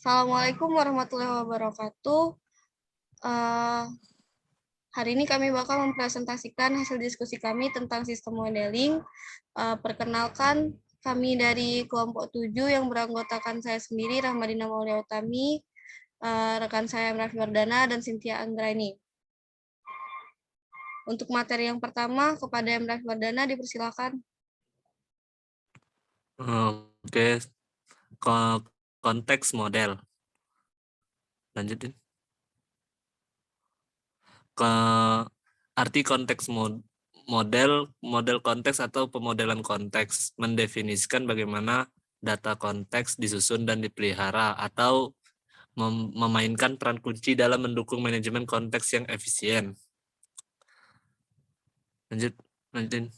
Assalamualaikum warahmatullahi wabarakatuh. Hari ini kami bakal mempresentasikan hasil diskusi kami tentang sistem modeling. Perkenalkan, kami dari kelompok 7 yang beranggotakan saya sendiri, Rahmadina Maulia Utami, rekan saya Raffi Wardana, dan Cynthia Anggraini. Untuk materi yang pertama, kepada Raffi Wardana dipersilakan. Oke, konteks model. Lanjutin. Arti konteks model konteks atau pemodelan konteks mendefinisikan bagaimana data konteks disusun dan dipelihara atau memainkan peran kunci dalam mendukung manajemen konteks yang efisien. Lanjutin.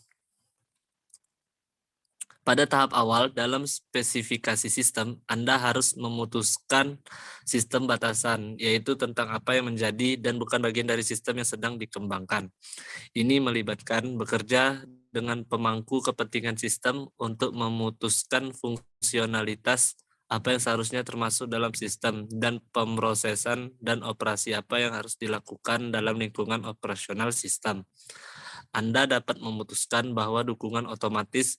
Pada tahap awal, dalam spesifikasi sistem, Anda harus memutuskan sistem batasan, yaitu tentang apa yang menjadi dan bukan bagian dari sistem yang sedang dikembangkan. Ini melibatkan bekerja dengan pemangku kepentingan sistem untuk memutuskan fungsionalitas apa yang seharusnya termasuk dalam sistem dan pemrosesan dan operasi apa yang harus dilakukan dalam lingkungan operasional sistem. Anda dapat memutuskan bahwa dukungan otomatis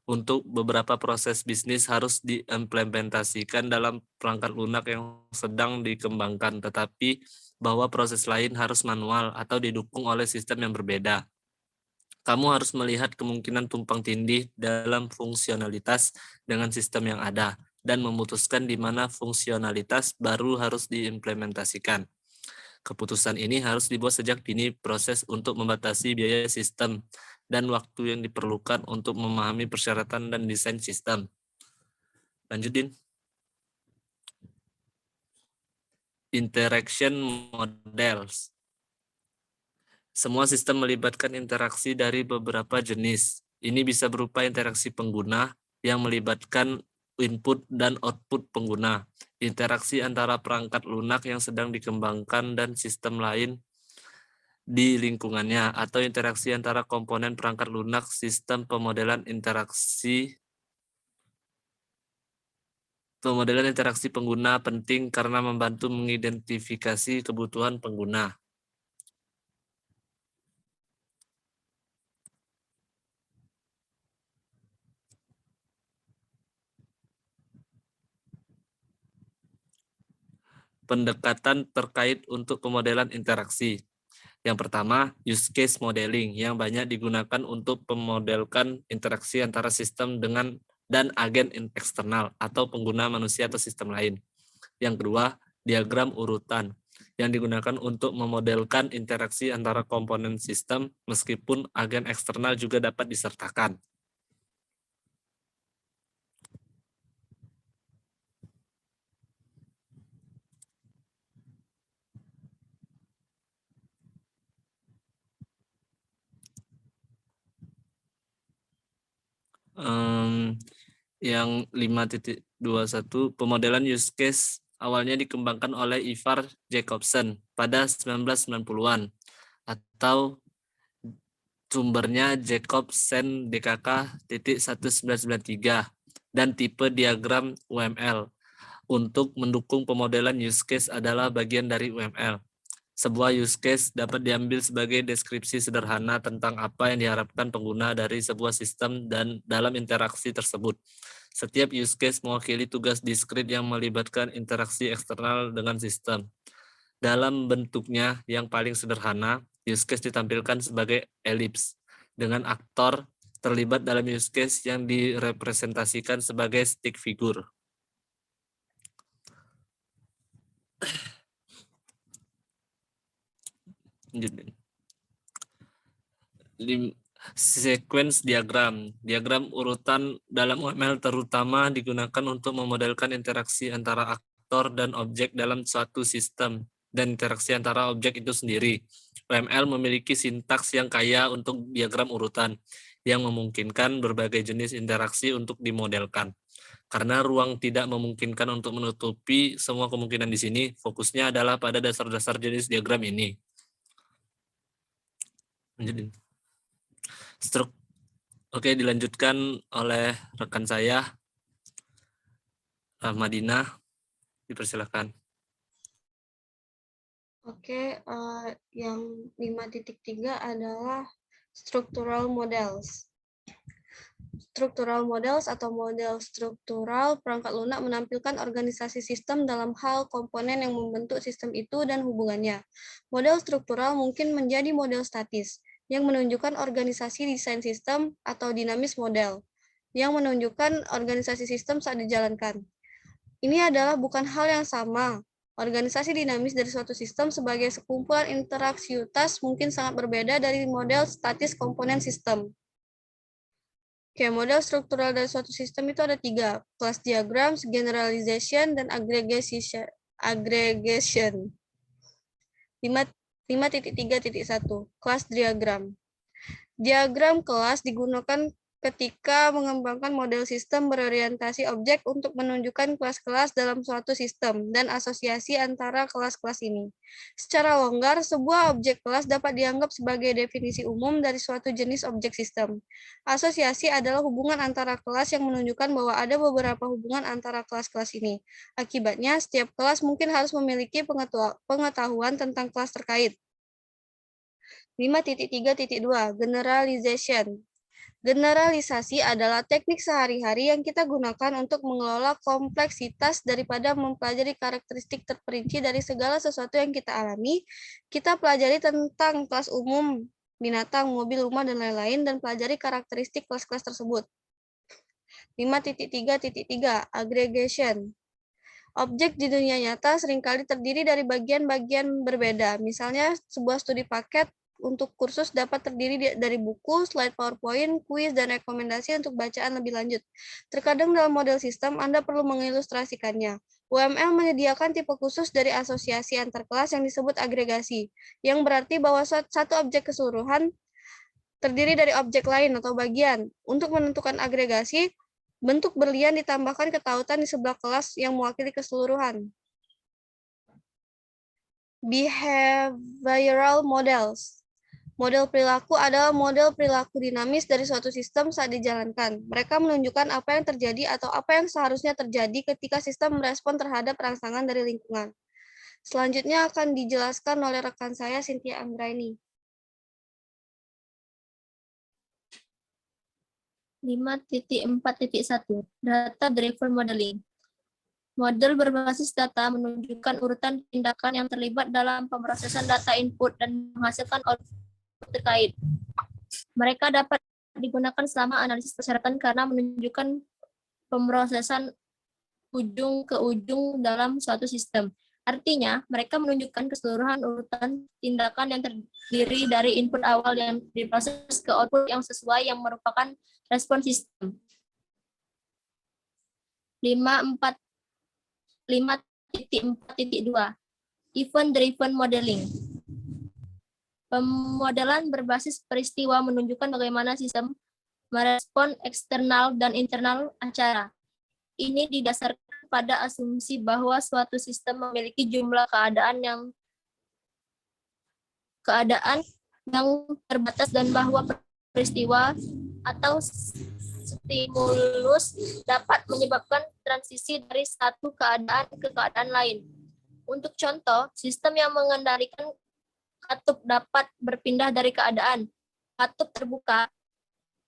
untuk beberapa proses bisnis harus diimplementasikan dalam perangkat lunak yang sedang dikembangkan, tetapi bahwa proses lain harus manual atau didukung oleh sistem yang berbeda. Kamu harus melihat kemungkinan tumpang tindih dalam fungsionalitas dengan sistem yang ada dan memutuskan di mana fungsionalitas baru harus diimplementasikan. Keputusan ini harus dibuat sejak dini proses untuk membatasi biaya sistem dan waktu yang diperlukan untuk memahami persyaratan dan desain sistem. Lanjutin. Interaction models. Semua sistem melibatkan interaksi dari beberapa jenis. Ini bisa berupa interaksi pengguna yang melibatkan input dan output pengguna, interaksi antara perangkat lunak yang sedang dikembangkan dan sistem lain di lingkungannya, atau interaksi antara komponen perangkat lunak. Sistem pemodelan interaksi pengguna penting karena membantu mengidentifikasi kebutuhan pengguna. Pendekatan terkait untuk pemodelan interaksi. Yang pertama, use case modeling yang banyak digunakan untuk memodelkan interaksi antara sistem dan agen eksternal atau pengguna manusia atau sistem lain. Yang kedua, diagram urutan yang digunakan untuk memodelkan interaksi antara komponen sistem meskipun agen eksternal juga dapat disertakan. Yang 5.21, pemodelan use case awalnya dikembangkan oleh Ivar Jacobson pada 1990-an atau sumbernya Jacobson DKK 1993 dan tipe diagram UML. Untuk mendukung pemodelan use case adalah bagian dari UML. Sebuah use case dapat diambil sebagai deskripsi sederhana tentang apa yang diharapkan pengguna dari sebuah sistem dan dalam interaksi tersebut. Setiap use case mewakili tugas diskrit yang melibatkan interaksi eksternal dengan sistem. Dalam bentuknya yang paling sederhana, use case ditampilkan sebagai elips dengan aktor terlibat dalam use case yang direpresentasikan sebagai stick figure. Sequence diagram. Diagram urutan dalam UML terutama digunakan untuk memodelkan interaksi antara aktor dan objek dalam suatu sistem dan interaksi antara objek itu sendiri. UML memiliki sintaks yang kaya untuk diagram urutan yang memungkinkan berbagai jenis interaksi untuk dimodelkan. Karena ruang tidak memungkinkan untuk menutupi semua kemungkinan di sini, fokusnya adalah pada dasar-dasar jenis diagram ini. Oke, dilanjutkan oleh rekan saya, Rahmadina. Dipersilakan. Oke, yang 5.3 adalah structural models. Structural models atau model struktural perangkat lunak menampilkan organisasi sistem dalam hal komponen yang membentuk sistem itu dan hubungannya. Model struktural mungkin menjadi model statis, yang menunjukkan organisasi desain sistem atau dinamis model, yang menunjukkan organisasi sistem saat dijalankan. Ini adalah bukan hal yang sama. Organisasi dinamis dari suatu sistem sebagai sekumpulan interaksiutas mungkin sangat berbeda dari model statis komponen sistem. Oke, model struktural dari suatu sistem itu ada 3, class diagrams, generalization, dan aggregation. 5.3.1, class diagram. Diagram kelas digunakan ketika mengembangkan model sistem berorientasi objek untuk menunjukkan kelas-kelas dalam suatu sistem dan asosiasi antara kelas-kelas ini. Secara longgar, sebuah objek kelas dapat dianggap sebagai definisi umum dari suatu jenis objek sistem. Asosiasi adalah hubungan antara kelas yang menunjukkan bahwa ada beberapa hubungan antara kelas-kelas ini. Akibatnya, setiap kelas mungkin harus memiliki pengetahuan tentang kelas terkait. 5.3.2, generalization. Generalisasi adalah teknik sehari-hari yang kita gunakan untuk mengelola kompleksitas daripada mempelajari karakteristik terperinci dari segala sesuatu yang kita alami. Kita pelajari tentang kelas umum, binatang, mobil, rumah, dan lain-lain, dan pelajari karakteristik kelas-kelas tersebut. 5.3.3, aggregation. Objek di dunia nyata seringkali terdiri dari bagian-bagian berbeda. Misalnya, sebuah studi paket untuk kursus dapat terdiri dari buku, slide PowerPoint, kuis, dan rekomendasi untuk bacaan lebih lanjut. Terkadang dalam model sistem, Anda perlu mengilustrasikannya. UML menyediakan tipe khusus dari asosiasi antar kelas yang disebut agregasi, yang berarti bahwa satu objek keseluruhan terdiri dari objek lain atau bagian. Untuk menentukan agregasi, bentuk berlian ditambahkan ke tautan di sebelah kelas yang mewakili keseluruhan. Behavioral models. Model perilaku adalah model perilaku dinamis dari suatu sistem saat dijalankan. Mereka menunjukkan apa yang terjadi atau apa yang seharusnya terjadi ketika sistem merespon terhadap rangsangan dari lingkungan. Selanjutnya akan dijelaskan oleh rekan saya, Cynthia Anggraini. 5.4.1, Data Driven Modeling. Model berbasis data menunjukkan urutan tindakan yang terlibat dalam pemrosesan data input dan menghasilkan output terkait. Mereka dapat digunakan selama analisis persyaratan karena menunjukkan pemrosesan ujung ke ujung dalam suatu sistem. Artinya, mereka menunjukkan keseluruhan urutan tindakan yang terdiri dari input awal yang diproses ke output yang sesuai yang merupakan respon sistem. 5.4.2, Event Driven Modeling. Pemodelan berbasis peristiwa menunjukkan bagaimana sistem merespon eksternal dan internal acara. Ini didasarkan pada asumsi bahwa suatu sistem memiliki jumlah keadaan yang terbatas dan bahwa peristiwa atau stimulus dapat menyebabkan transisi dari satu keadaan ke keadaan lain. Untuk contoh, sistem yang mengendalikan katup dapat berpindah dari keadaan katup terbuka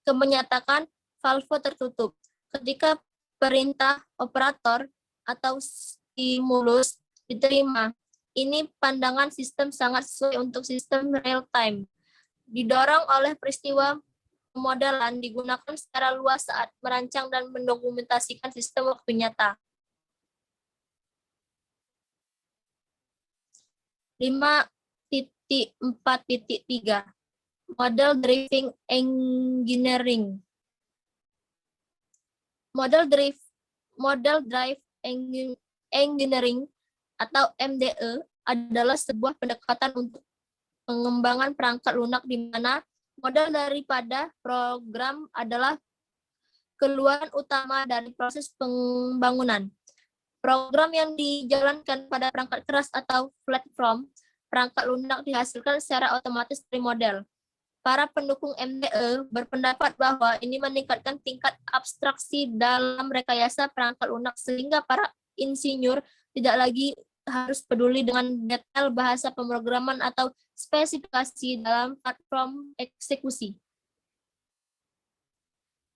ke menyatakan valve tertutup ketika perintah operator atau stimulus diterima. Ini pandangan sistem sangat sesuai untuk sistem real time. Didorong oleh peristiwa pemodelan digunakan secara luas saat merancang dan mendokumentasikan sistem waktu nyata. 5.4.3, Model Driven Engineering. Model Drive Engineering atau MDE adalah sebuah pendekatan untuk pengembangan perangkat lunak di mana modal daripada program adalah keluaran utama dari proses pembangunan. Program yang dijalankan pada perangkat keras atau platform perangkat lunak dihasilkan secara otomatis dari model. Para pendukung MDE berpendapat bahwa ini meningkatkan tingkat abstraksi dalam rekayasa perangkat lunak sehingga para insinyur tidak lagi harus peduli dengan detail bahasa pemrograman atau spesifikasi dalam platform eksekusi.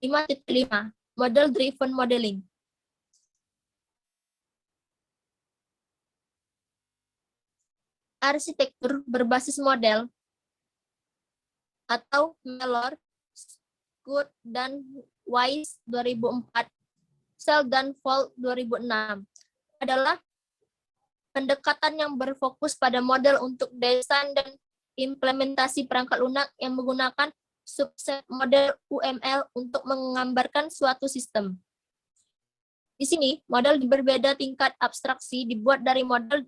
5.5 Model Driven Modeling. Arsitektur berbasis model atau Mellor, Good dan Wise 2004, Sell dan Fold 2006 adalah pendekatan yang berfokus pada model untuk desain dan implementasi perangkat lunak yang menggunakan subset model UML untuk menggambarkan suatu sistem. Di sini, model berbeda tingkat abstraksi dibuat dari model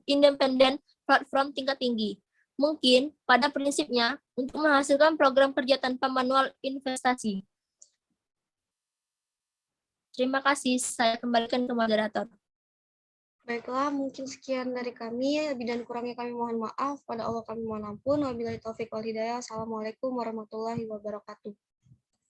independen platform tingkat tinggi. Mungkin pada prinsipnya untuk menghasilkan program kerja tanpa manual investasi. Terima kasih, saya kembalikan ke moderator. Baiklah, mungkin sekian dari kami. Lebih dan kurangnya kami mohon maaf. Pada Allah kami mohon ampun. Wabillahi taufiq wal hidayah. Assalamualaikum warahmatullahi wabarakatuh.